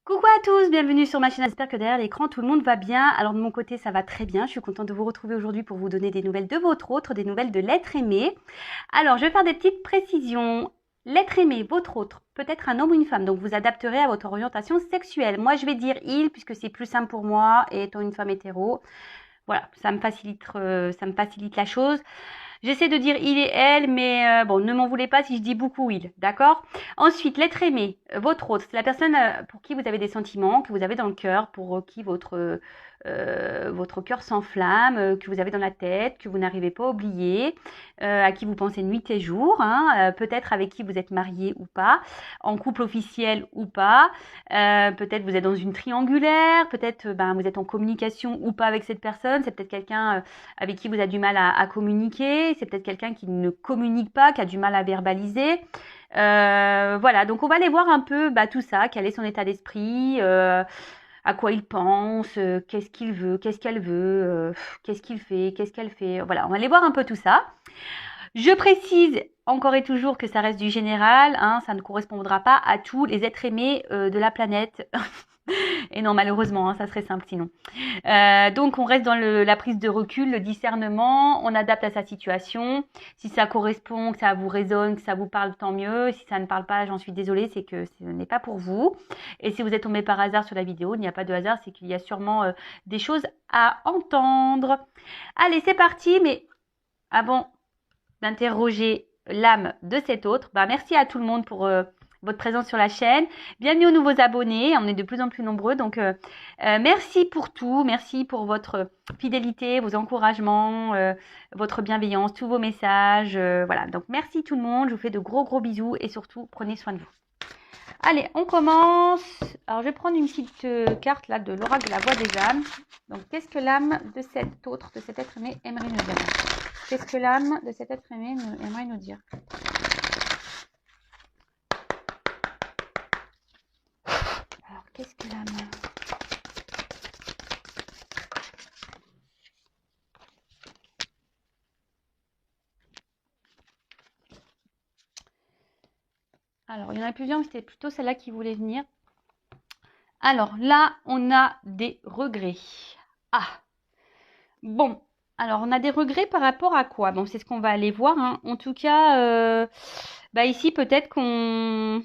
Coucou à tous, bienvenue sur ma chaîne, j'espère que derrière l'écran tout le monde va bien. Alors de mon côté ça va très bien, je suis contente de vous retrouver aujourd'hui pour vous donner des nouvelles de votre autre, des nouvelles de l'être aimé. Alors je vais faire des petites précisions. L'être aimé, votre autre, peut être un homme ou une femme, donc vous adapterez à votre orientation sexuelle. Moi je vais dire il puisque c'est plus simple pour moi et étant une femme hétéro. Voilà, ça me facilite la chose. J'essaie de dire il et elle, mais bon, ne m'en voulez pas si je dis beaucoup il, d'accord? Ensuite, l'être aimé, votre autre, c'est la personne pour qui vous avez des sentiments, que vous avez dans le cœur, pour qui votre cœur s'enflamme, que vous avez dans la tête, que vous n'arrivez pas à oublier, à qui vous pensez nuit et jour, hein, peut-être avec qui vous êtes marié ou pas, en couple officiel ou pas, peut-être vous êtes dans une triangulaire, peut-être vous êtes en communication ou pas avec cette personne, c'est peut-être quelqu'un avec qui vous avez du mal à communiquer, c'est peut-être quelqu'un qui ne communique pas, qui a du mal à verbaliser. Voilà, donc on va aller voir un peu tout ça, quel est son état d'esprit, à quoi il pense, qu'est-ce qu'il veut, qu'est-ce qu'elle veut, qu'est-ce qu'il fait, qu'est-ce qu'elle fait. Voilà, on va aller voir un peu tout ça. Je précise encore et toujours que ça reste du général, hein, ça ne correspondra pas à tous les êtres aimés de la planète. Et non, malheureusement, hein, ça serait simple sinon. Donc, on reste dans la prise de recul, le discernement, on adapte à sa situation. Si ça correspond, que ça vous résonne, que ça vous parle, tant mieux. Si ça ne parle pas, j'en suis désolée, c'est que ce n'est pas pour vous. Et si vous êtes tombé par hasard sur la vidéo, il n'y a pas de hasard, c'est qu'il y a sûrement des choses à entendre. Allez, c'est parti, mais avant d'interroger l'âme de cet autre, merci à tout le monde pour votre présence sur la chaîne. Bienvenue aux nouveaux abonnés, on est de plus en plus nombreux, donc merci pour tout, merci pour votre fidélité, vos encouragements, votre bienveillance, tous vos messages, voilà. Donc merci tout le monde, je vous fais de gros bisous et surtout prenez soin de vous. Allez, on commence. Alors je vais prendre une petite carte là de l'oracle de la voix des âmes. Donc qu'est-ce que l'âme de cet autre, de cet être aimé aimerait nous dire? Qu'est-ce que l'âme de cet être aimé aimerait nous dire? Alors, qu'est-ce que l'âme? Alors, il y en a plusieurs, mais c'était plutôt celle-là qui voulait venir. Alors, là, on a des regrets. Ah! Bon, alors, on a des regrets par rapport à quoi? Bon, c'est ce qu'on va aller voir, hein. En tout cas, ici, peut-être qu'on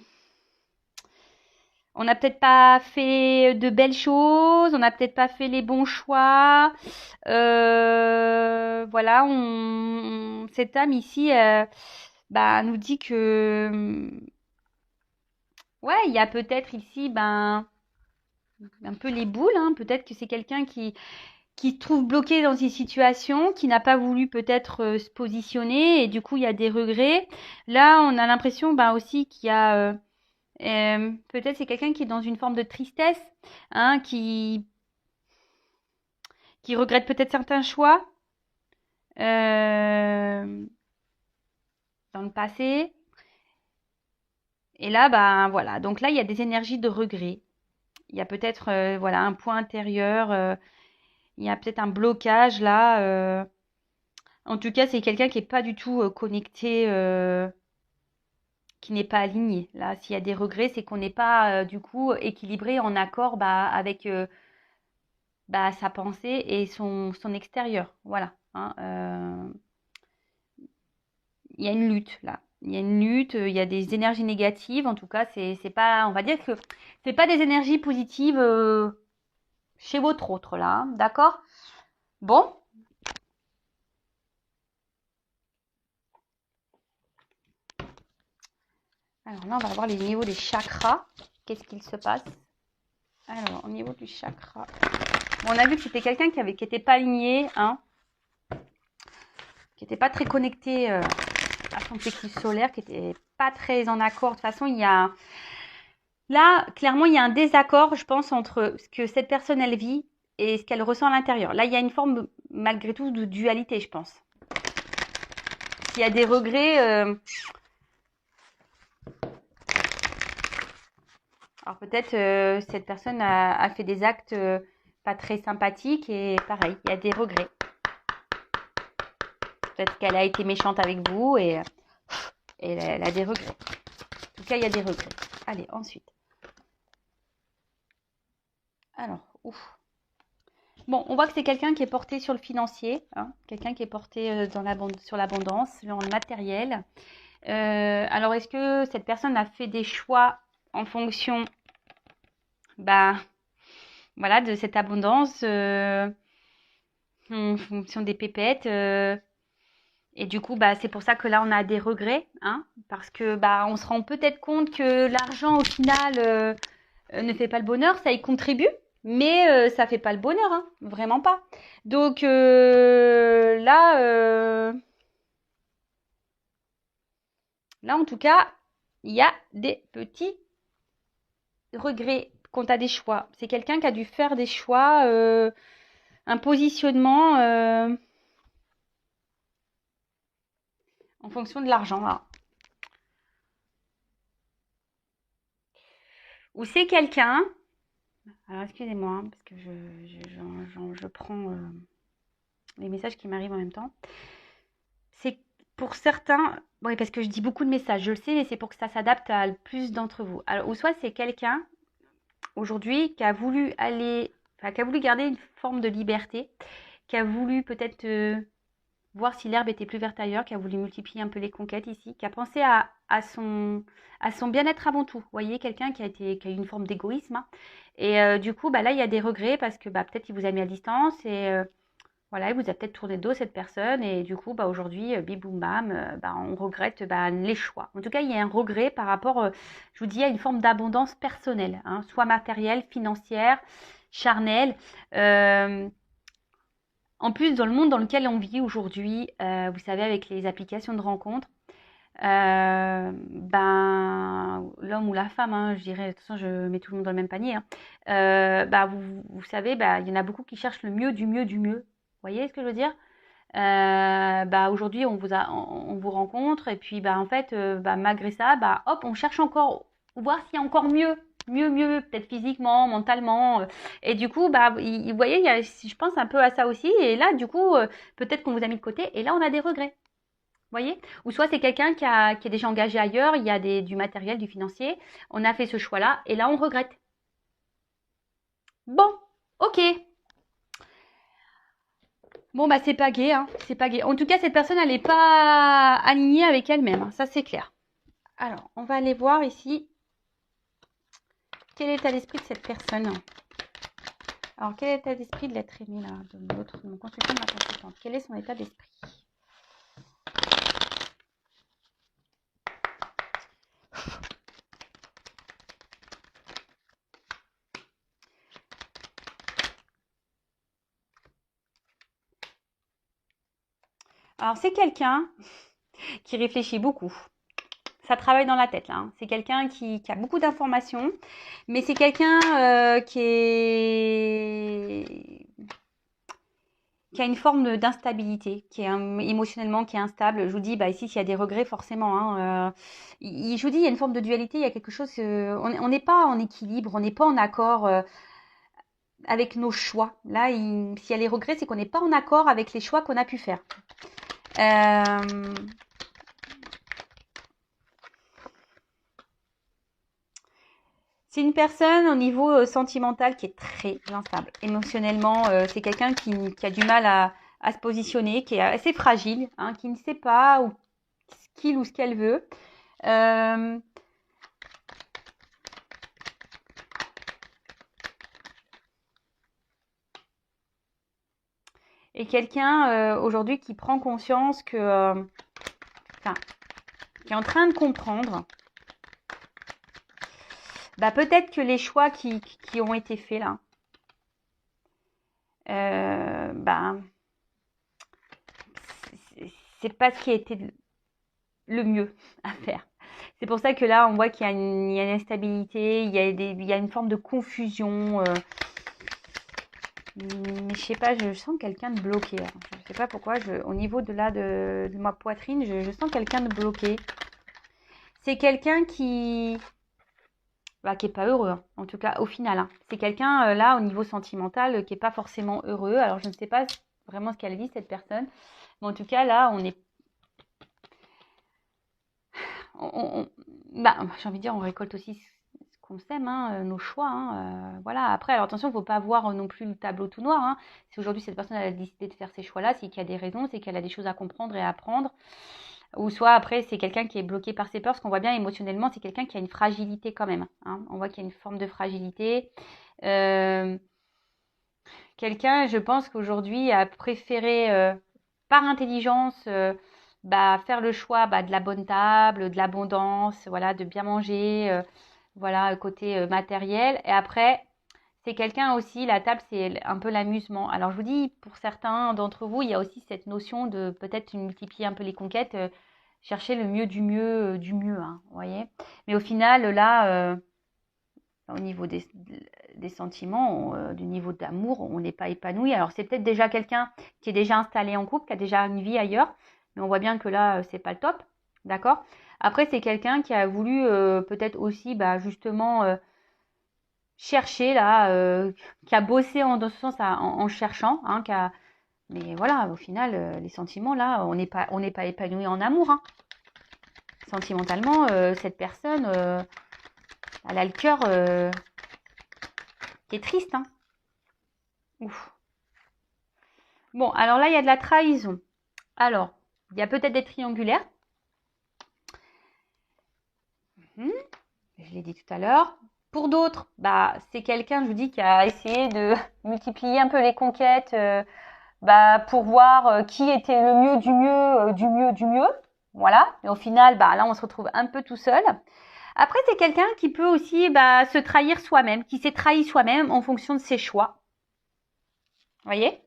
n'a peut-être pas fait de belles choses, on n'a peut-être pas fait les bons choix. Voilà, cette âme ici nous dit que ouais, il y a peut-être ici un peu les boules, hein. Peut-être que c'est quelqu'un qui se trouve bloqué dans une situation, qui n'a pas voulu peut-être se positionner et du coup il y a des regrets. Là, on a l'impression aussi qu'il y a peut-être c'est quelqu'un qui est dans une forme de tristesse, hein, qui regrette peut-être certains choix dans le passé. Et là, voilà. Donc là, il y a des énergies de regret. Il y a peut-être un point intérieur. Il y a peut-être un blocage là. En tout cas, c'est quelqu'un qui n'est pas du tout connecté, qui n'est pas aligné. Là, s'il y a des regrets, c'est qu'on n'est pas du coup équilibré, en accord avec sa pensée et son extérieur. Voilà. Hein, il y a une lutte là. Il y a une lutte, il y a des énergies négatives. En tout cas, c'est pas, on va dire que c'est pas des énergies positives chez votre autre là. Hein, d'accord? Bon. Alors là, on va voir les niveaux des chakras. Qu'est-ce qu'il se passe? Alors, au niveau du chakra. Bon, on a vu que c'était quelqu'un qui n'était pas aligné, hein, qui n'était pas très connecté à son plexus solaire, qui n'était pas très en accord. De toute façon, il y a... Là, clairement, il y a un désaccord, je pense, entre ce que cette personne, elle vit et ce qu'elle ressent à l'intérieur. Là, il y a une forme, malgré tout, de dualité, je pense. S'il y a des regrets... Alors peut-être cette personne a fait des actes pas très sympathiques et pareil, il y a des regrets. Peut-être qu'elle a été méchante avec vous et elle a des regrets. En tout cas, il y a des regrets. Allez, ensuite. Alors, ouf. Bon, on voit que c'est quelqu'un qui est porté sur le financier, hein, quelqu'un qui est porté sur l'abondance, sur le matériel. Alors, est-ce que cette personne a fait des choix en fonction, bah, voilà, de cette abondance, en fonction des pépettes, et du coup, bah, c'est pour ça que là, on a des regrets, hein, parce que bah, on se rend peut-être compte que l'argent, au final, ne fait pas le bonheur, ça y contribue, mais ça fait pas le bonheur, hein, vraiment pas. Donc là, en tout cas, il y a des petits regrets quant à des choix. C'est quelqu'un qui a dû faire des choix, un positionnement en fonction de l'argent, là. Ou c'est quelqu'un, alors excusez-moi, hein, parce que je prends les messages qui m'arrivent en même temps. C'est pour certains, oui, parce que je dis beaucoup de messages, je le sais, mais c'est pour que ça s'adapte à le plus d'entre vous. Alors, ou soit c'est quelqu'un aujourd'hui qui a voulu qui a voulu garder une forme de liberté, qui a voulu peut-être voir si l'herbe était plus verte ailleurs, qui a voulu multiplier un peu les conquêtes ici, qui a pensé à son bien-être avant tout. Vous voyez, quelqu'un qui a eu une forme d'égoïsme, hein. Et du coup, bah, là, il y a des regrets parce que bah, peut-être il vous a mis à distance et voilà, il vous a peut-être tourné le dos cette personne et du coup, bah, aujourd'hui, bim boum bam, bah, on regrette bah, les choix. En tout cas, il y a un regret par rapport, je vous dis, à une forme d'abondance personnelle, hein, soit matérielle, financière, charnelle. Euh, En plus, dans le monde dans lequel on vit aujourd'hui, vous savez, avec les applications de rencontres, ben, l'homme ou la femme, hein, je dirais, de toute façon, je mets tout le monde dans le même panier, hein, bah, vous savez, bah, il y en a beaucoup qui cherchent le mieux du mieux du mieux. Vous voyez ce que je veux dire? Bah, aujourd'hui, on vous rencontre et puis bah, en fait, bah, malgré ça, bah, hop, on cherche encore, voir s'il y a encore mieux, mieux, peut-être physiquement, mentalement. Et du coup, bah, vous voyez, je pense un peu à ça aussi. Et là, du coup, peut-être qu'on vous a mis de côté et là, on a des regrets. Vous voyez? Ou soit c'est quelqu'un qui est déjà engagé ailleurs, il y a du matériel, du financier, on a fait ce choix-là et là, on regrette. Bon, ok. Bon, bah, c'est pas gai, hein. C'est pas gai. En tout cas, cette personne, elle n'est pas alignée avec elle-même, hein. Ça, c'est clair. Alors, on va aller voir ici quel est l'état d'esprit de cette personne. Alors, quel est l'état d'esprit de l'être aimé, là, de mon consultant, de ma consultante? Quel est son état d'esprit? Alors, c'est quelqu'un qui réfléchit beaucoup. Ça travaille dans la tête, là, hein. C'est quelqu'un qui a beaucoup d'informations, mais c'est quelqu'un qui a une forme d'instabilité, qui est émotionnellement qui est instable. Je vous dis, bah ici, s'il y a des regrets, forcément, hein, je vous dis, il y a une forme de dualité, il y a quelque chose, on n'est pas en équilibre, on n'est pas en accord avec nos choix. Là, s'il y a les regrets, c'est qu'on n'est pas en accord avec les choix qu'on a pu faire. Euh, C'est une personne au niveau sentimental qui est très instable. Émotionnellement, c'est quelqu'un qui a du mal à se positionner, qui est assez fragile, hein, qui ne sait pas ce qu'il ou ce qu'elle veut. Euh, et quelqu'un aujourd'hui qui prend conscience enfin, qui est en train de comprendre, bah, peut-être que les choix qui ont été faits là, bah, c'est pas ce qui a été le mieux à faire. C'est pour ça que là, on voit qu'il y a une instabilité, il y a une forme de confusion. Mais je sais pas, je sens quelqu'un de bloqué. Alors, je sais pas pourquoi, au niveau de ma poitrine, je sens quelqu'un de bloqué. C'est quelqu'un qui est pas heureux, hein, en tout cas au final, hein. C'est quelqu'un là au niveau sentimental qui est pas forcément heureux. Alors je ne sais pas vraiment ce qu'elle vit cette personne, mais en tout cas là on est, bah, j'ai envie de dire on récolte aussi qu'on s'aime, hein, nos choix. Voilà. Après, alors attention, il ne faut pas voir non plus le tableau tout noir. Hein. Si aujourd'hui cette personne a décidé de faire ces choix-là, c'est qu'il y a des raisons, c'est qu'elle a des choses à comprendre et à apprendre. Ou soit après, c'est quelqu'un qui est bloqué par ses peurs, parce qu'on voit bien émotionnellement, c'est quelqu'un qui a une fragilité quand même. Hein. On voit qu'il y a une forme de fragilité. Quelqu'un, je pense qu'aujourd'hui, a préféré, par intelligence, faire le choix de la bonne table, de l'abondance, voilà, de bien manger, voilà, côté matériel. Et après, c'est quelqu'un aussi, la table, c'est un peu l'amusement. Alors, je vous dis, pour certains d'entre vous, il y a aussi cette notion de peut-être multiplier un peu les conquêtes, chercher le mieux du mieux, hein, vous voyez. Mais au final, là, au niveau des sentiments, du niveau d'amour, on n'est pas épanoui. Alors, c'est peut-être déjà quelqu'un qui est déjà installé en couple, qui a déjà une vie ailleurs, mais on voit bien que là, c'est pas le top, d'accord? Après, c'est quelqu'un qui a voulu peut-être aussi, justement, chercher là, qui a bossé dans ce sens en cherchant, hein, mais voilà, au final, les sentiments là, on n'est pas épanoui en amour, hein. Sentimentalement, cette personne, elle a le cœur qui est triste, hein. Ouf. Bon, alors là, il y a de la trahison. Alors, il y a peut-être des triangulaires. Je l'ai dit tout à l'heure. Pour d'autres, c'est quelqu'un, je vous dis, qui a essayé de multiplier un peu les conquêtes pour voir qui était le mieux du mieux, du mieux, du mieux. Voilà. Et au final, là, on se retrouve un peu tout seul. Après, c'est quelqu'un qui peut aussi se trahir soi-même, qui s'est trahi soi-même en fonction de ses choix. Vous voyez?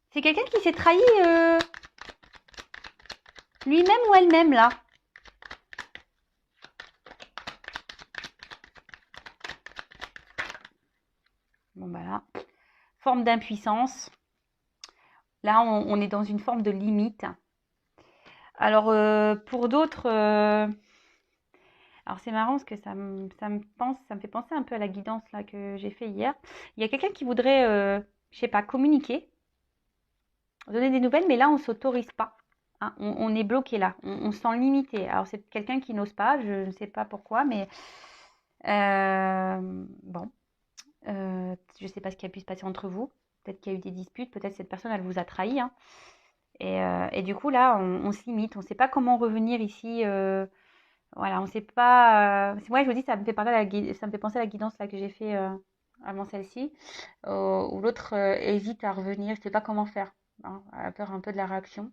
C'est quelqu'un qui s'est trahi lui-même ou elle-même, là. Bon, là. Forme d'impuissance. Là, on est dans une forme de limite. Alors, pour d'autres... Alors, c'est marrant parce que ça me fait penser un peu à la guidance là, que j'ai fait hier. Il y a quelqu'un qui voudrait, je sais pas, communiquer, donner des nouvelles, mais là, on ne s'autorise pas. Hein. On est bloqué là. On se sent limité. Alors, c'est quelqu'un qui n'ose pas. Je ne sais pas pourquoi, mais... bon. Je ne sais pas ce qui a pu se passer entre vous. Peut-être qu'il y a eu des disputes. Peut-être cette personne, elle vous a trahi. Hein. Et du coup, là, on se limite. On ne sait pas comment revenir ici... Voilà, on ne sait pas. Moi, je vous dis, ça me fait penser à la guidance là que j'ai fait avant celle-ci, où l'autre hésite à revenir, je ne sais pas comment faire. Hein, elle a peur un peu de la réaction.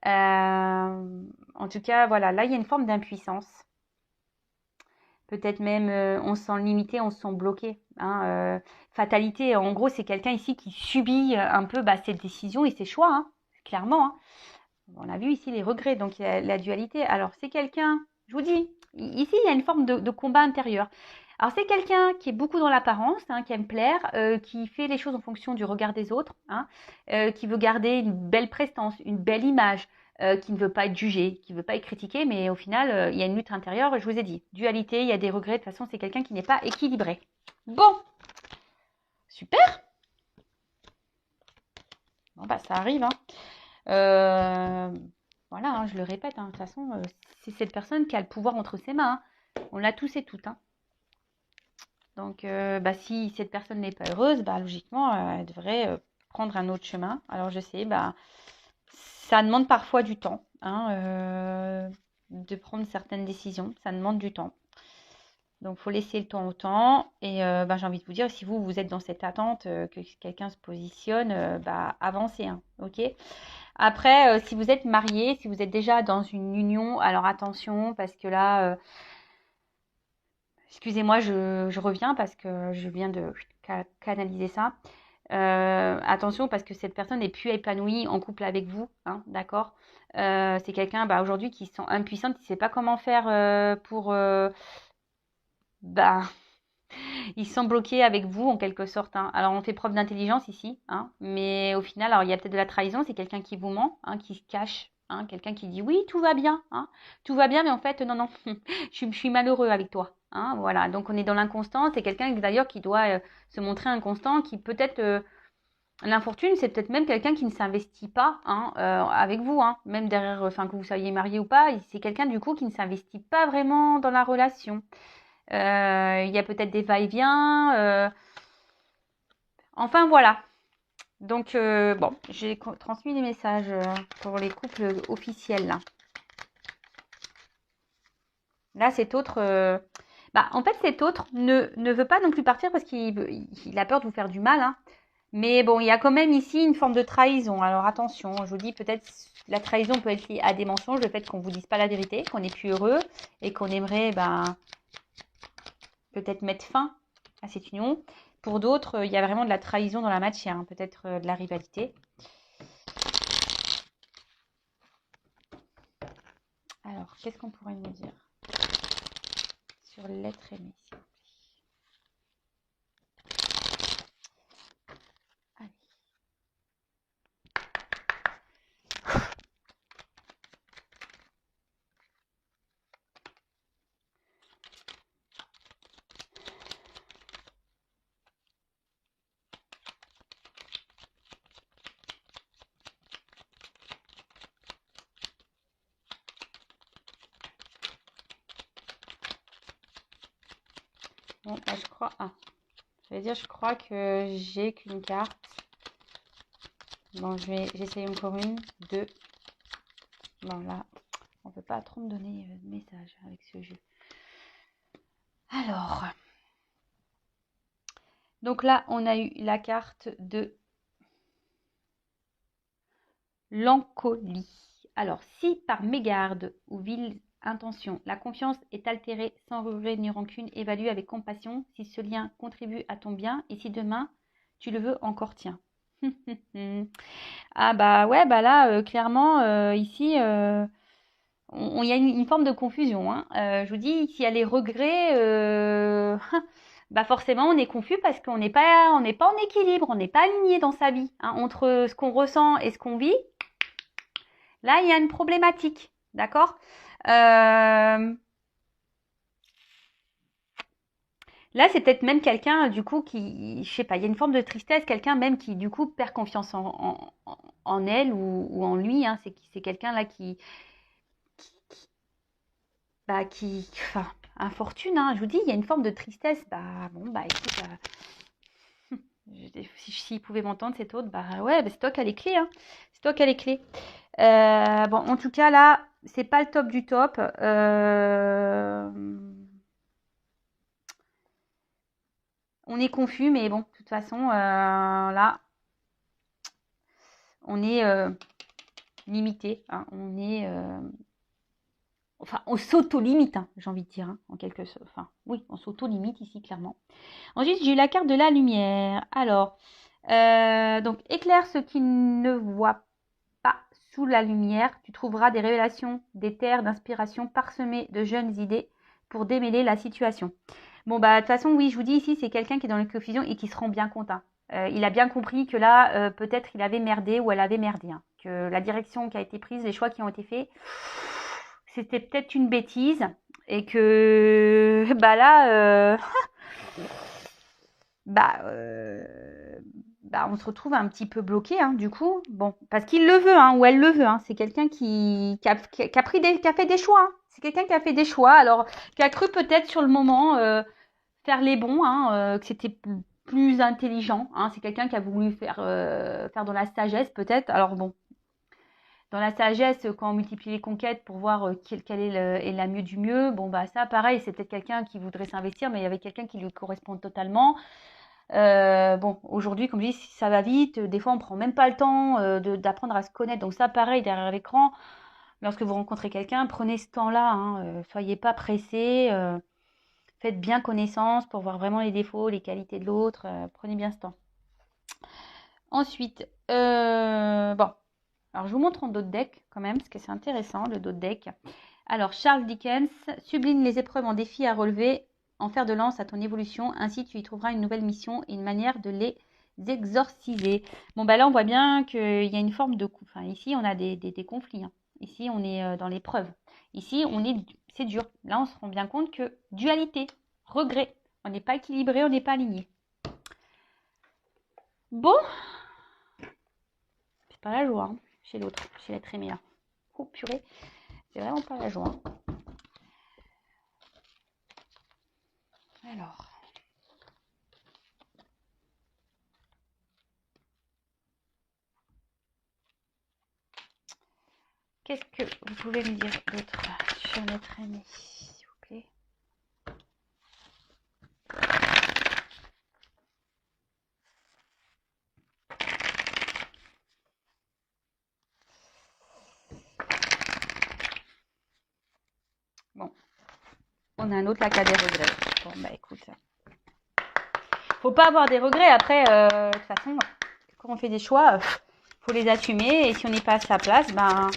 En tout cas, voilà, là, il y a une forme d'impuissance. Peut-être même, on se sent limité, on se sent bloqué. Hein, fatalité, en gros, c'est quelqu'un ici qui subit un peu ses décisions et ses choix, hein, clairement. Hein. On a vu ici les regrets, donc il y a la dualité. Alors, c'est quelqu'un, je vous dis, ici, il y a une forme de combat intérieur. Alors, c'est quelqu'un qui est beaucoup dans l'apparence, hein, qui aime plaire, qui fait les choses en fonction du regard des autres, hein, qui veut garder une belle prestance, une belle image, qui ne veut pas être jugé, qui ne veut pas être critiqué, mais au final, il y a une lutte intérieure, je vous ai dit. Dualité, il y a des regrets, de toute façon, c'est quelqu'un qui n'est pas équilibré. Bon, super. Bon, ça arrive, hein. Voilà, hein, je le répète, hein, de toute façon, c'est cette personne qui a le pouvoir entre ses mains. Hein. On l'a tous et toutes. Hein. Donc, si cette personne n'est pas heureuse, logiquement, elle devrait prendre un autre chemin. Alors, je sais, ça demande parfois du temps hein, de prendre certaines décisions. Ça demande du temps. Donc, il faut laisser le temps au temps. Et j'ai envie de vous dire, si vous êtes dans cette attente que quelqu'un se positionne, avancez. Hein, ok. Après, si vous êtes marié, si vous êtes déjà dans une union, alors attention, parce que là, excusez-moi, je reviens parce que je viens de canaliser ça. Attention, parce que cette personne n'est plus épanouie en couple avec vous, hein, d'accord? C'est quelqu'un aujourd'hui qui se sent impuissante, qui ne sait pas comment faire pour... ils sont bloqués avec vous en quelque sorte. Hein. Alors on fait preuve d'intelligence ici, hein, mais au final, alors il y a peut-être de la trahison, c'est quelqu'un qui vous ment, hein, qui se cache, hein, quelqu'un qui dit oui, tout va bien, hein, tout va bien, mais en fait non, je suis malheureux avec toi. Hein, voilà, donc on est dans l'inconstance, c'est quelqu'un d'ailleurs qui doit se montrer inconstant, qui peut-être l'infortune, c'est peut-être même quelqu'un qui ne s'investit pas hein, avec vous, hein, même derrière, que vous soyez marié ou pas, c'est quelqu'un du coup qui ne s'investit pas vraiment dans la relation. Il y a peut-être des va-et-vient. Enfin, voilà. Donc, bon, j'ai transmis les messages pour les couples officiels, là. Là, cet autre... en fait, cet autre ne veut pas non plus partir parce qu'il a peur de vous faire du mal, hein. Mais bon, il y a quand même ici une forme de trahison. Alors, attention, je vous dis, peut-être la trahison peut être liée à des mensonges, le fait qu'on ne vous dise pas la vérité, qu'on n'est plus heureux et qu'on aimerait peut-être mettre fin à cette union. Pour d'autres, il y a vraiment de la trahison dans la matière, hein, peut-être de la rivalité. Alors, qu'est-ce qu'on pourrait nous dire sur l'être aimé? Allez. Bon, bah, je crois... Ah, j'allais dire, je crois que j'ai qu'une carte. Bon, j'essaye encore une, deux. Bon, là, on ne peut pas trop me donner de message avec ce jeu. Alors, donc là, on a eu la carte de l'encolie. Alors, si par mégarde ou vile intention, la confiance est altérée sans regret ni rancune, évalue avec compassion si ce lien contribue à ton bien et si demain, tu le veux encore, tiens. Ah bah ouais, bah là, clairement, ici, il y a une forme de confusion, hein. Je vous dis, s'il y a les regrets, bah forcément, on est confus parce qu'on n'est pas en équilibre, on n'est pas aligné dans sa vie, hein, entre ce qu'on ressent et ce qu'on vit. Là, il y a une problématique, d'accord? Là, c'est peut-être même quelqu'un, du coup, qui, je sais pas, il y a une forme de tristesse, quelqu'un même qui, du coup, perd confiance en elle ou en lui, hein. C'est quelqu'un là enfin, infortune, hein. Je vous dis, il y a une forme de tristesse. Bah, bon, bah, écoute, s'il pouvait m'entendre, cet autre, bah, ouais, bah, c'est toi qui as les clés, hein. C'est toi qui as les clés. Bon, en tout cas, là, c'est pas le top du top. On est confus, mais bon, de toute façon, là, on est limité, hein. Enfin, on s'auto-limite, hein, j'ai envie de dire, hein, en quelque sorte. Enfin, oui, on s'auto-limite ici, clairement. Ensuite, j'ai eu la carte de la lumière. Alors, donc, éclaire ce qui ne voit pas sous la lumière. Tu trouveras des révélations, des terres d'inspiration parsemées de jeunes idées pour démêler la situation. Bon, bah, de toute façon, oui, je vous dis ici, c'est quelqu'un qui est dans la confusion et qui se rend bien compte, hein. Il a bien compris que là, peut-être il avait merdé ou elle avait merdé, hein, que la direction qui a été prise, les choix qui ont été faits, c'était peut-être une bêtise et que, bah là, bah, on se retrouve un petit peu bloqué, hein, du coup. Bon, parce qu'il le veut, hein, ou elle le veut, hein. C'est quelqu'un qui a fait des choix, hein. C'est quelqu'un qui a fait des choix, alors qui a cru peut-être sur le moment faire les bons, hein, que c'était plus intelligent, hein. C'est quelqu'un qui a voulu faire dans la sagesse peut-être. Alors bon, dans la sagesse, quand on multiplie les conquêtes pour voir quelle est la mieux du mieux, bon bah ça pareil, c'est peut-être quelqu'un qui voudrait s'investir, mais il y avait quelqu'un qui lui correspond totalement. Bon, aujourd'hui, comme je dis, ça va vite. Des fois, on prend même pas le temps d'apprendre à se connaître. Donc ça, pareil, derrière l'écran, lorsque vous rencontrez quelqu'un, prenez ce temps-là, hein, soyez pas pressés. Faites bien connaissance pour voir vraiment les défauts, les qualités de l'autre. Prenez bien ce temps. Ensuite, bon, alors je vous montre en dos de deck quand même, parce que c'est intéressant, le dos de deck. Alors, Charles Dickens sublime les épreuves en défis à relever, en fer de lance à ton évolution. Ainsi, tu y trouveras une nouvelle mission et une manière de les exorciser. Bon, bah là, on voit bien qu'il y a une forme de... Enfin, ici, on a des conflits, hein. Ici, on est dans l'épreuve. Ici, c'est dur. Là, on se rend bien compte que dualité, regret. On n'est pas équilibré, on n'est pas aligné. Bon, c'est pas la joie, hein, chez l'autre, chez l'être aimé, là. Oh, purée, c'est vraiment pas la joie, hein. Alors, qu'est-ce que vous pouvez me dire d'autre sur notre ami, s'il vous plaît? Bon, on a un autre là qui a des regrets. Bon, bah écoute, faut pas avoir des regrets. Après, de toute façon, quand on fait des choix, faut les assumer. Et si on n'est pas à sa place, ben,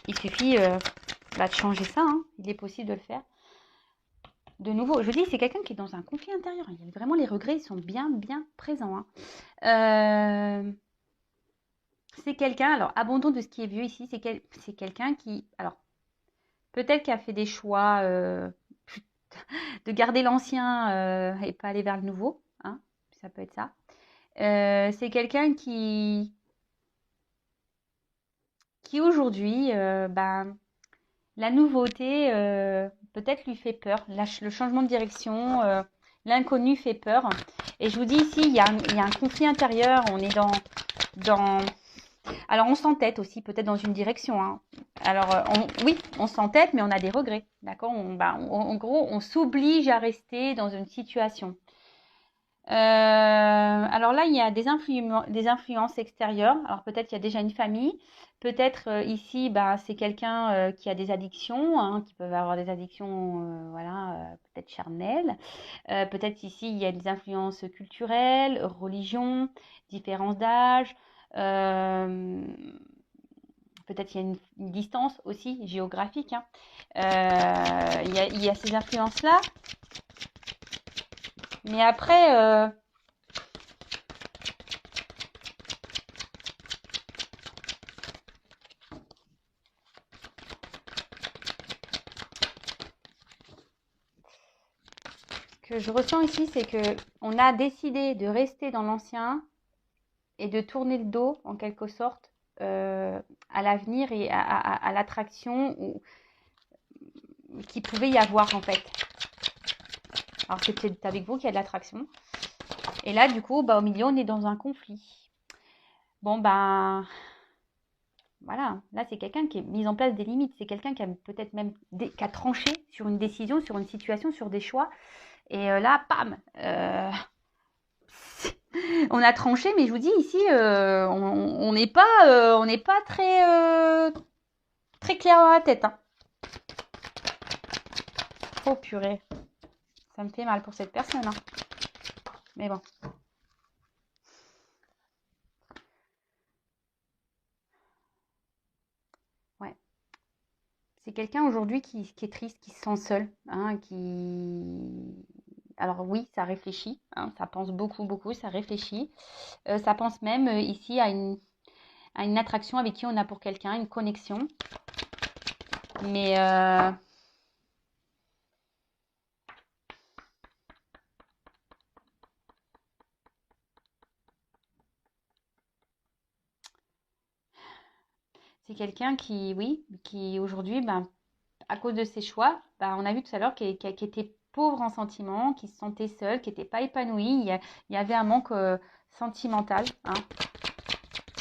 il suffit de changer ça. Hein. Il est possible de le faire. De nouveau, je dis, c'est quelqu'un qui est dans un conflit intérieur. Il y a vraiment les regrets, ils sont bien, bien présents. Hein. C'est quelqu'un, alors, abandon de ce qui est vieux ici, c'est quelqu'un qui, alors, peut-être qui a fait des choix de garder l'ancien et pas aller vers le nouveau. Hein, ça peut être ça. C'est quelqu'un qui aujourd'hui, la nouveauté peut-être lui fait peur. Le changement de direction, l'inconnu fait peur. Et je vous dis ici, il y a un conflit intérieur. On est dans... Alors, on s'entête aussi, peut-être dans une direction. Hein. Alors, oui, on s'entête, mais on a des regrets. D'accord. En gros, on s'oblige à rester dans une situation. Alors là, il y a des influences extérieures. Alors peut-être qu'il y a déjà une famille. Peut-être ici, c'est quelqu'un qui a des addictions, hein, qui peuvent avoir des addictions, peut-être charnelles. Peut-être ici, il y a des influences culturelles, religion, différence d'âge. Peut-être qu'il y a une distance aussi géographique. Hein. Il y a ces influences-là. Mais après, ce que je ressens ici, c'est que on a décidé de rester dans l'ancien et de tourner le dos, en quelque sorte, à l'avenir et à l'attraction qu'il pouvait y avoir, en fait. Alors, c'est peut-être avec vous qu'il y a de l'attraction. Et là, du coup, au milieu, on est dans un conflit. Bon, voilà. Là, c'est quelqu'un qui a mis en place des limites. C'est quelqu'un qui a peut-être même qui a tranché sur une décision, sur une situation, sur des choix. Et là, pam on a tranché, mais je vous dis ici, on n'est pas très, très clair dans la tête. Hein. Oh purée, ça me fait mal pour cette personne. Hein. Mais bon. Ouais. C'est quelqu'un aujourd'hui qui est triste, qui se sent seul, hein, Alors oui, ça réfléchit, hein, ça pense beaucoup, beaucoup, ça réfléchit. Ça pense même ici à une attraction avec qui on a pour quelqu'un, une connexion. Mais c'est quelqu'un qui aujourd'hui, à cause de ses choix, on a vu tout à l'heure qui était pauvre en sentiments, qui se sentait seul, qui n'était pas épanoui. Il y avait un manque sentimental. Hein.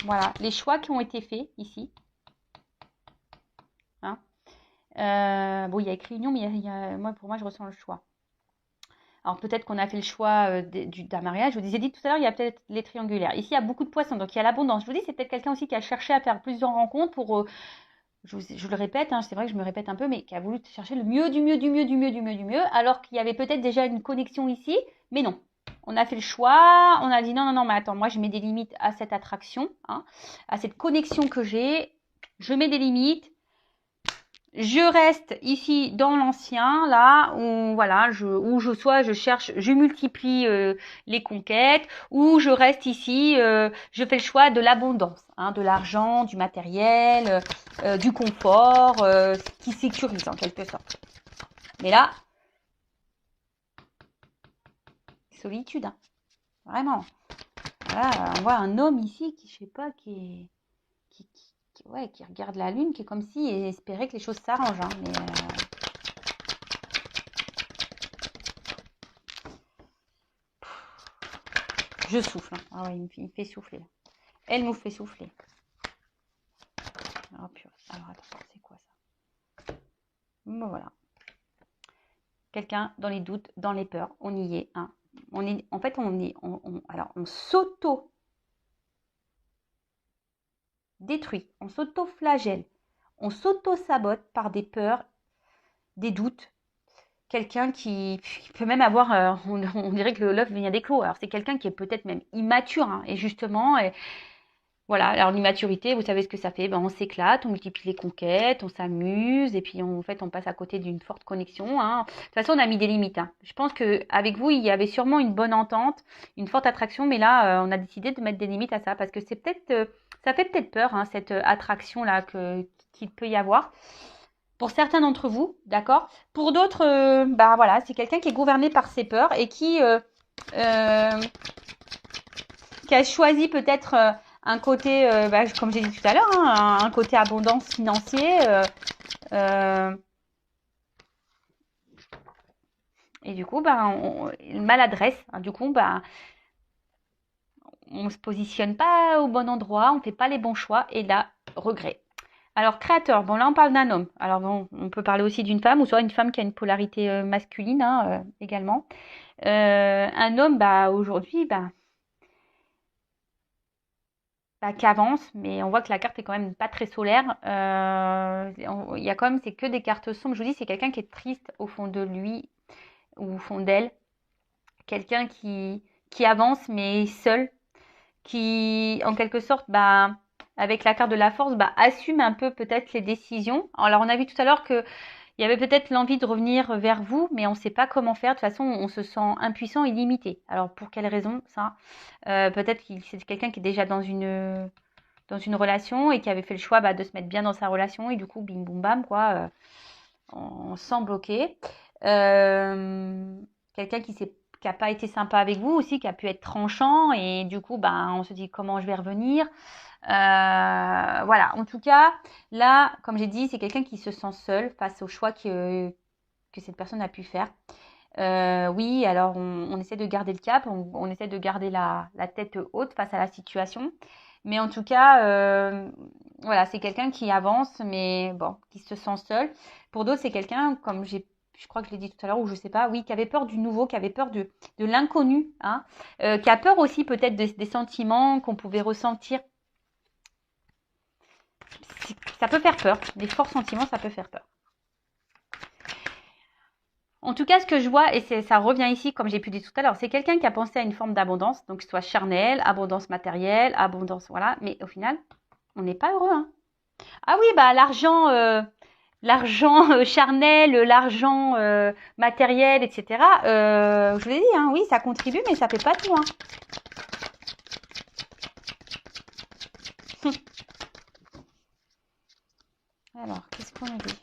Voilà, les choix qui ont été faits ici. Hein. Bon, il y a écrit union, mais pour moi, je ressens le choix. Alors peut-être qu'on a fait le choix d'un mariage. Je vous disais dit tout à l'heure, il y a peut-être les triangulaires. Ici, il y a beaucoup de poissons, donc il y a l'abondance. Je vous dis, c'est peut-être quelqu'un aussi qui a cherché à faire plusieurs rencontres pour... je le répète, hein, c'est vrai que je me répète un peu, mais qui a voulu chercher le mieux du mieux, du mieux, du mieux, du mieux, du mieux, alors qu'il y avait peut-être déjà une connexion ici, mais non. On a fait le choix, on a dit non, mais attends, moi je mets des limites à cette attraction, hein, à cette connexion que j'ai, je mets des limites, je reste ici dans l'ancien, là, où je cherche, je multiplie les conquêtes, ou je reste ici, je fais le choix de l'abondance, hein, de l'argent, du matériel, du confort, qui sécurise en quelque sorte. Mais là, solitude, hein, vraiment. Là, on voit un homme ici qui, je sais pas, qui regarde la lune, qui est comme si il espérait que les choses s'arrangent. Hein, mais Je souffle. Hein. Ah ouais, il me fait souffler. Elle nous fait souffler. Oh, purée. Alors, attends, c'est quoi ça? Bon, voilà. Quelqu'un dans les doutes, dans les peurs. On y est. Hein. En fait, alors, on s'auto-détruit. On s'auto-flagelle. On s'auto-sabote par des peurs, des doutes. Quelqu'un qui peut même avoir, on dirait que l'œuf vient d'éclore. Alors, c'est quelqu'un qui est peut-être même immature. Hein, et justement... Voilà, alors l'immaturité, vous savez ce que ça fait, on s'éclate, on multiplie les conquêtes, on s'amuse, et puis en fait on passe à côté d'une forte connexion. Hein. De toute façon, on a mis des limites. Hein. Je pense qu'avec vous, il y avait sûrement une bonne entente, une forte attraction, mais là, on a décidé de mettre des limites à ça, parce que c'est peut-être, ça fait peut-être peur, hein, cette attraction-là qu'il peut y avoir. Pour certains d'entre vous, d'accord. Pour d'autres, voilà, c'est quelqu'un qui est gouverné par ses peurs et qui a choisi peut-être... un côté, comme j'ai dit tout à l'heure, hein, un côté abondance financier. Et du coup, maladresse. Hein, du coup, on ne se positionne pas au bon endroit, on ne fait pas les bons choix. Et là, regret. Alors, créateur. Bon, là, on parle d'un homme. Alors, bon, on peut parler aussi d'une femme, ou soit une femme qui a une polarité masculine hein, également. Un homme, aujourd'hui, qui avance, mais on voit que la carte est quand même pas très solaire. Il y a quand même, c'est que des cartes sombres. Je vous dis, c'est quelqu'un qui est triste au fond de lui ou au fond d'elle. Quelqu'un qui avance, mais seul. Qui, en quelque sorte, avec la carte de la force, assume un peu peut-être les décisions. Alors, on a vu tout à l'heure que il y avait peut-être l'envie de revenir vers vous, mais on ne sait pas comment faire. De toute façon, on se sent impuissant et limité. Alors, pour quelle raison ça peut-être que c'est quelqu'un qui est déjà dans une relation et qui avait fait le choix de se mettre bien dans sa relation et du coup, bim, boum, bam, quoi, on se sent bloqué. Quelqu'un qui n'a pas été sympa avec vous aussi, qui a pu être tranchant et du coup, on se dit comment je vais revenir. Voilà, en tout cas, là, comme j'ai dit, c'est quelqu'un qui se sent seul face au choix que cette personne a pu faire. Oui, alors on essaie de garder le cap, on essaie de garder la tête haute face à la situation. Mais en tout cas, voilà, c'est quelqu'un qui avance, mais bon, qui se sent seul. Pour d'autres, c'est quelqu'un, comme je crois que je l'ai dit tout à l'heure, ou je sais pas, oui, qui avait peur du nouveau, qui avait peur de l'inconnu, hein, qui a peur aussi peut-être des sentiments qu'on pouvait ressentir. Ça peut faire peur, des forts sentiments, ça peut faire peur. En tout cas, ce que je vois, et ça revient ici, comme j'ai pu dire tout à l'heure, c'est quelqu'un qui a pensé à une forme d'abondance, donc soit charnelle, abondance matérielle, abondance, voilà, mais au final, on n'est pas heureux. Hein. Ah oui, l'argent charnel, l'argent matériel, etc. Je vous l'ai dit, hein, oui, ça contribue, mais ça fait pas tout. Hein. Alors, qu'est-ce qu'on a dit?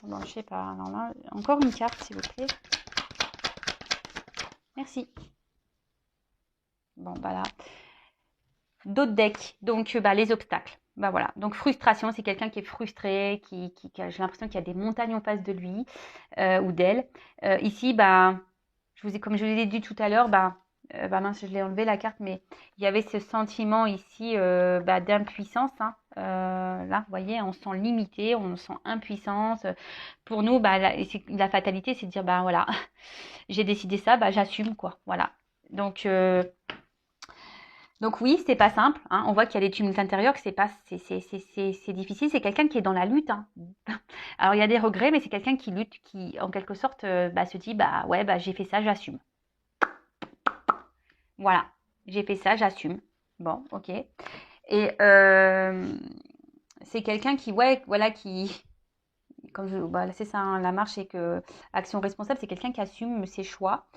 Bon, je sais pas. Alors là, encore une carte, s'il vous plaît. Merci. Bon, voilà. D'autres decks. Donc, les obstacles. Voilà. Donc, frustration, c'est quelqu'un qui est frustré, qui j'ai l'impression qu'il y a des montagnes en face de lui ou d'elle. Ici, comme je vous l'ai dit tout à l'heure, mince, je l'ai enlevé la carte, mais il y avait ce sentiment ici d'impuissance. Hein. Là, vous voyez, on se sent limité, on se sent impuissance. Pour nous, la fatalité, c'est de dire, voilà, j'ai décidé ça, j'assume, quoi. Voilà. Donc oui, c'est pas simple. Hein. On voit qu'il y a des tumultes intérieurs, que c'est difficile. C'est quelqu'un qui est dans la lutte. Hein. Alors il y a des regrets, mais c'est quelqu'un qui lutte, qui en quelque sorte se dit ouais j'ai fait ça, j'assume. Voilà, j'ai fait ça, j'assume. Bon, ok. Et c'est quelqu'un qui c'est ça, hein, la marche, c'est que action responsable, c'est quelqu'un qui assume ses choix.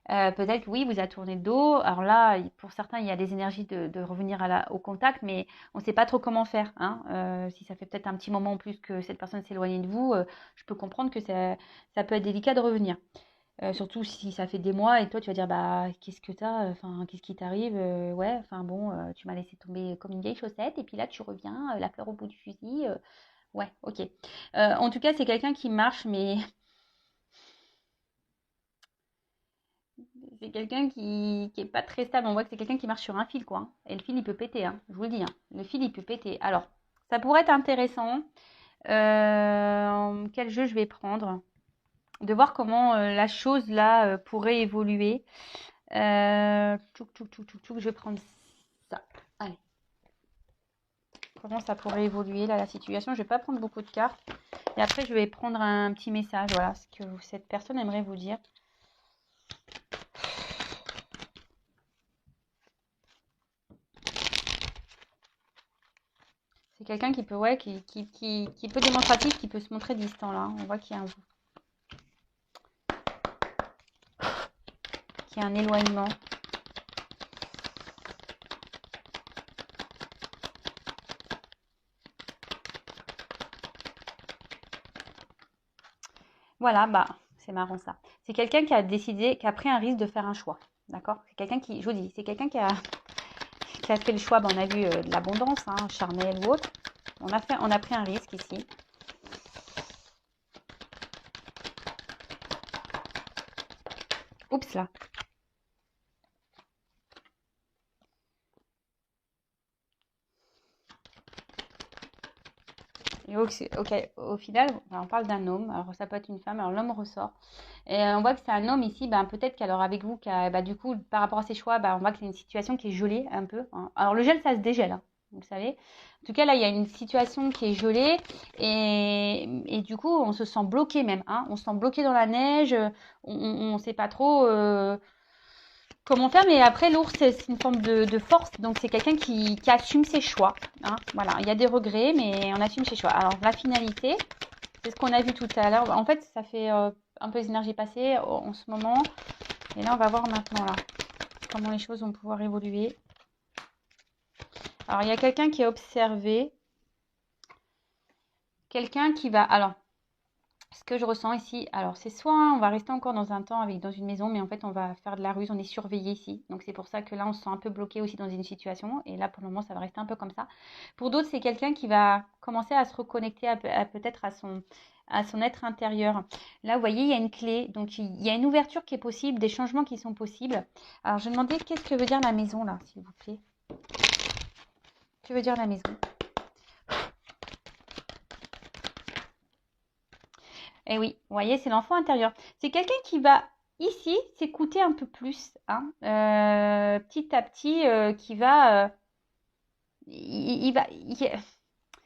Peut-être que oui, vous a tourné le dos. Alors là, pour certains, il y a des énergies de revenir au contact, mais on ne sait pas trop comment faire. Hein. Si ça fait peut-être un petit moment en plus que cette personne s'éloigne de vous, je peux comprendre que ça peut être délicat de revenir. Surtout si ça fait des mois et toi, tu vas dire, qu'est-ce que t'as, enfin, qu'est-ce qui t'arrive, ouais, enfin bon, tu m'as laissé tomber comme une vieille chaussette et puis là, tu reviens, la fleur au bout du fusil. Ouais, ok. En tout cas, c'est quelqu'un qui marche, mais c'est quelqu'un qui est pas très stable. On voit que c'est quelqu'un qui marche sur un fil, quoi. Et le fil, il peut péter, hein, je vous le dis. Hein. Le fil, il peut péter. Alors, ça pourrait être intéressant. Quel jeu je vais prendre? De voir comment la chose, là, pourrait évoluer. Je vais prendre ça. Allez. Comment ça pourrait évoluer, là, la situation. Je vais pas prendre beaucoup de cartes. Et après, je vais prendre un petit message. Voilà, ce que cette personne aimerait vous dire. C'est quelqu'un qui peut, ouais, qui peut démonstratif, qui peut se montrer distant, là. On voit qu'il y a un éloignement. Voilà, bah, c'est marrant ça. C'est quelqu'un qui a décidé, qui a pris un risque de faire un choix. D'accord? C'est quelqu'un qui, je vous dis, c'est quelqu'un qui a fait le choix, bah, on a vu de l'abondance, hein, charnel ou autre. On a pris un risque ici. Oups là. Et ok, au final, on parle d'un homme. Alors ça peut être une femme. Alors l'homme ressort. Et on voit que c'est un homme ici. Ben, peut-être qu'alors avec vous, du coup, par rapport à ses choix, on voit que c'est une situation qui est gelée un peu. Hein. Alors le gel, ça se dégèle. Hein, vous savez. En tout cas, là, il y a une situation qui est gelée. Et du coup, on se sent bloqué même. Hein. On se sent bloqué dans la neige. On ne sait pas trop comment faire. Mais après, l'ours, c'est une forme de force. Donc c'est quelqu'un qui assume ses choix. Hein. Voilà, il y a des regrets, mais on assume ses choix. Alors la finalité, c'est ce qu'on a vu tout à l'heure. En fait, ça fait un peu les énergies passées en ce moment. Et là, on va voir maintenant là comment les choses vont pouvoir évoluer. Alors, il y a quelqu'un qui est observé. Quelqu'un qui va... Alors, ce que je ressens ici, alors c'est soit on va rester encore dans un temps dans une maison, mais en fait, on va faire de la ruse, on est surveillé ici. Donc, c'est pour ça que là, on se sent un peu bloqué aussi dans une situation. Et là, pour le moment, ça va rester un peu comme ça. Pour d'autres, c'est quelqu'un qui va commencer à se reconnecter peut-être à son être intérieur. Là, vous voyez, il y a une clé. Donc, il y a une ouverture qui est possible, des changements qui sont possibles. Alors, je vais demander qu'est-ce que veut dire la maison, là, s'il vous plaît. Que veut dire la maison? Eh oui, vous voyez, c'est l'enfant intérieur. C'est quelqu'un qui va ici s'écouter un peu plus, hein, petit à petit, qui va,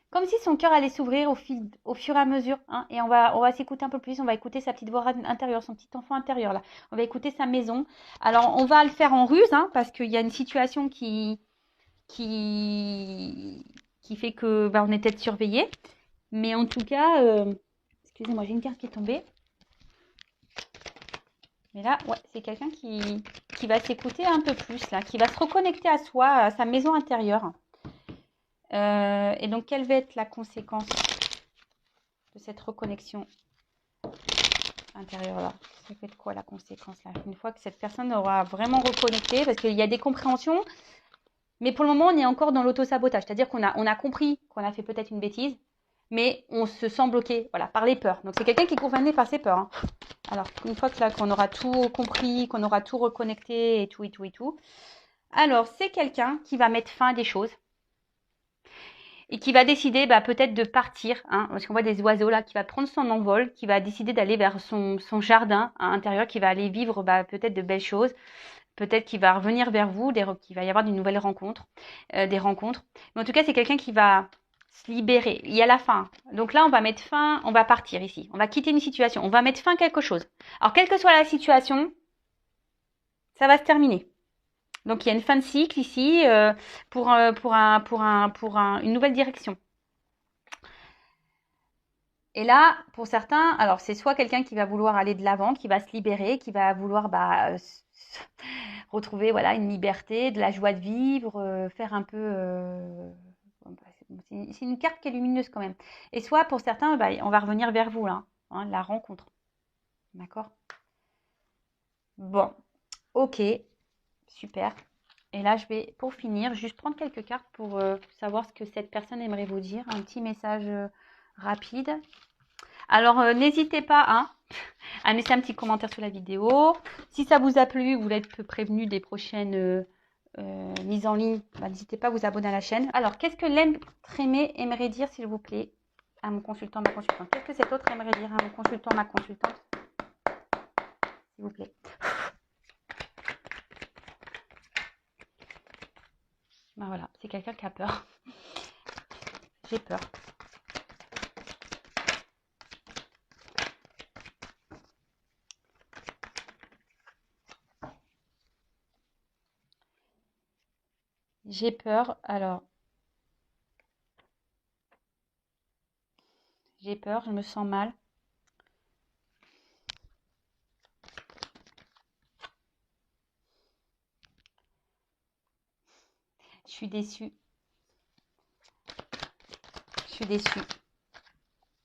comme si son cœur allait s'ouvrir au fur et à mesure, hein, et on va s'écouter un peu plus, on va écouter sa petite voix intérieure, son petit enfant intérieur là. On va écouter sa maison. Alors on va le faire en ruse, hein, parce qu'il y a une situation qui fait que on est peut-être surveillé. Mais en tout cas, excusez-moi, j'ai une carte qui est tombée. Mais là, ouais, c'est quelqu'un qui va s'écouter un peu plus là, qui va se reconnecter à soi, à sa maison intérieure. Et donc, quelle va être la conséquence de cette reconnexion intérieure là? Ça fait quoi la conséquence là? Une fois que cette personne aura vraiment reconnecté, parce qu'il y a des compréhensions, mais pour le moment, on est encore dans l'auto-sabotage. C'est-à-dire qu'on a compris qu'on a fait peut-être une bêtise, mais on se sent bloqué, voilà, par les peurs. Donc, c'est quelqu'un qui est gouverné par ses peurs. Hein. Alors, une fois qu'on aura tout compris, qu'on aura tout reconnecté et tout. Alors, c'est quelqu'un qui va mettre fin à des choses et qui va décider peut-être de partir, hein, parce qu'on voit des oiseaux là, qui va prendre son envol, qui va décider d'aller vers son jardin intérieur, qui va aller vivre peut-être de belles choses. Peut-être qu'il va revenir vers vous, qu'il va y avoir de nouvelles rencontres, des rencontres. Mais en tout cas, c'est quelqu'un qui va se libérer. Il y a la fin. Donc là, on va mettre fin, on va partir ici. On va quitter une situation. On va mettre fin à quelque chose. Alors, quelle que soit la situation, ça va se terminer. Donc, il y a une fin de cycle ici pour une nouvelle direction. Et là, pour certains, alors c'est soit quelqu'un qui va vouloir aller de l'avant, qui va se libérer, qui va vouloir retrouver voilà une liberté, de la joie de vivre, faire un peu. C'est une carte qui est lumineuse quand même. Et soit pour certains, on va revenir vers vous là, hein, la rencontre. D'accord? Bon, ok, super. Et là, je vais, pour finir, juste prendre quelques cartes pour savoir ce que cette personne aimerait vous dire. Un petit message rapide. Alors, n'hésitez pas, hein, à laisser un petit commentaire sous la vidéo. Si ça vous a plu, vous voulez être prévenu des prochaines mises en ligne, bah, n'hésitez pas à vous abonner à la chaîne. Alors, qu'est-ce que l'être aimé aimerait dire, s'il vous plaît, à mon consultant, ma consultante? Qu'est-ce que cet autre aimerait dire à mon consultant, ma consultante, s'il vous plaît? Ben voilà, c'est quelqu'un qui a peur. J'ai peur. J'ai peur, alors, j'ai peur, je me sens mal. Je suis déçue. Je suis déçue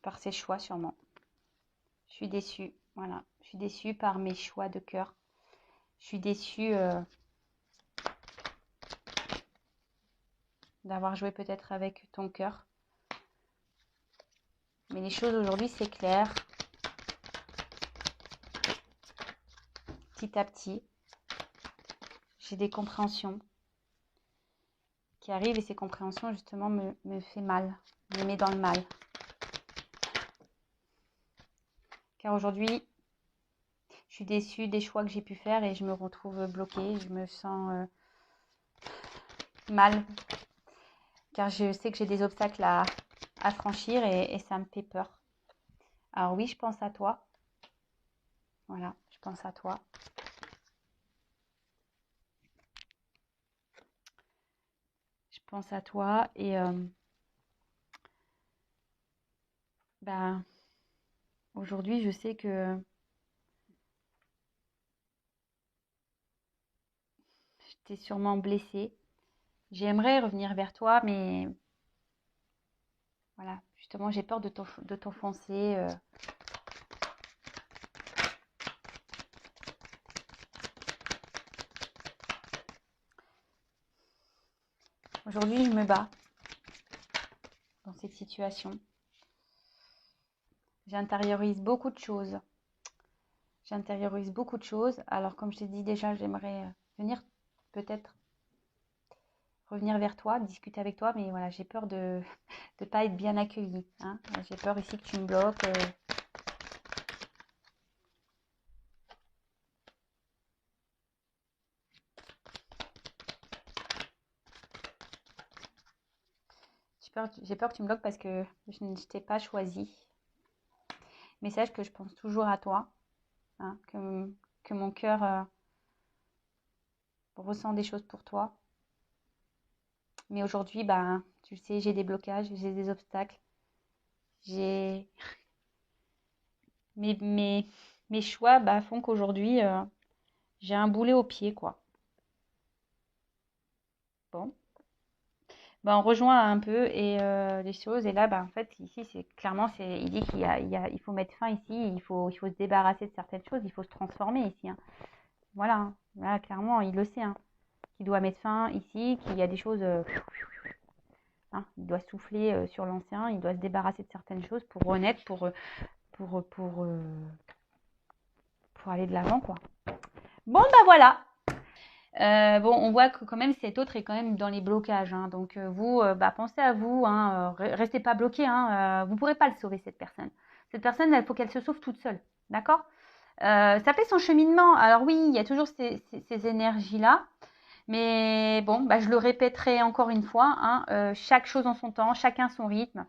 par ses choix, sûrement. Je suis déçue, voilà. Je suis déçue par mes choix de cœur. Je suis déçue d'avoir joué peut-être avec ton cœur. Mais les choses aujourd'hui, c'est clair. Petit à petit, j'ai des compréhensions qui arrivent et ces compréhensions, justement, me fait mal, me met dans le mal. Car aujourd'hui, je suis déçue des choix que j'ai pu faire et je me retrouve bloquée. Je me sens mal. Car je sais que j'ai des obstacles à franchir et ça me fait peur. Alors oui, je pense à toi. Voilà, je pense à toi. Je pense à toi et bah, aujourd'hui, je sais que je t'ai sûrement blessée. J'aimerais revenir vers toi, mais voilà, justement, j'ai peur de t'offenser. Aujourd'hui, je me bats dans cette situation. J'intériorise beaucoup de choses. J'intériorise beaucoup de choses. Alors, comme je t'ai dit déjà, j'aimerais venir peut-être revenir vers toi, discuter avec toi, mais voilà, j'ai peur de ne pas être bien accueillie. Hein. J'ai peur ici que tu me bloques. J'ai peur que tu me bloques parce que je ne t'ai pas choisi. Mais sache que je pense toujours à toi, hein, que mon cœur ressent des choses pour toi. Mais aujourd'hui, bah, tu le sais, j'ai des blocages, j'ai des obstacles. J'ai mes choix bah, font qu'aujourd'hui, j'ai un boulet au pied, quoi. Bon, bah, on rejoint un peu et les choses. Et là, bah, en fait, ici, c'est clairement, il dit il faut mettre fin ici, il faut se débarrasser de certaines choses, il faut se transformer ici. Hein. Voilà, hein. Là, clairement, il le sait, hein, qu'il doit mettre fin ici, qu'il y a des choses, hein, il doit souffler sur l'ancien, il doit se débarrasser de certaines choses pour renaître, pour, pour, euh, pour aller de l'avant, quoi. Bon, bah voilà. Bon, on voit que quand même cet autre est quand même dans les blocages. Hein. Donc vous, bah, pensez à vous, hein, restez pas bloqués. Hein, vous ne pourrez pas le sauver, cette personne. Cette personne, il faut qu'elle se sauve toute seule. D'accord. Ça fait son cheminement. Alors oui, il y a toujours ces énergies-là. Mais bon, bah, je le répéterai encore une fois. Hein, chaque chose en son temps, chacun son rythme.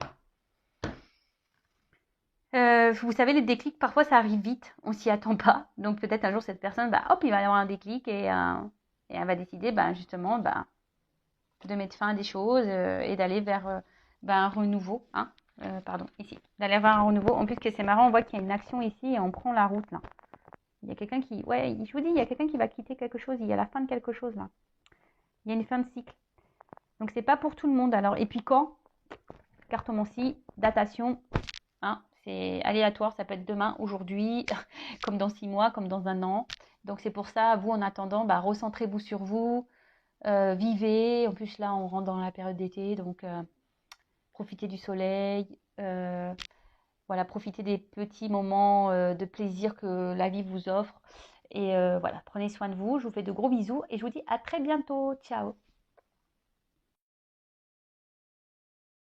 Vous savez, les déclics, parfois, ça arrive vite. On s'y attend pas. Donc peut-être un jour, cette personne, bah, hop, il va y avoir un déclic et elle va décider, bah, justement, bah, de mettre fin à des choses et d'aller vers bah, un renouveau. Hein, pardon, ici. D'aller vers un renouveau. En plus, que c'est marrant, on voit qu'il y a une action ici et on prend la route, là. Il y a quelqu'un qui... Ouais, je vous dis, il y a quelqu'un qui va quitter quelque chose. Il y a la fin de quelque chose, là. Il y a une fin de cycle. Donc, c'est pas pour tout le monde. Alors, et puis quand? Cartomancie, datation, hein, c'est aléatoire, ça peut être demain, aujourd'hui, comme dans 6 mois, comme dans un an. Donc c'est pour ça, vous en attendant, bah, recentrez-vous sur vous, vivez. En plus là, on rentre dans la période d'été, donc profitez du soleil, Voilà, profitez des petits moments de plaisir que la vie vous offre. Et voilà, prenez soin de vous. Je vous fais de gros bisous et je vous dis à très bientôt. Ciao!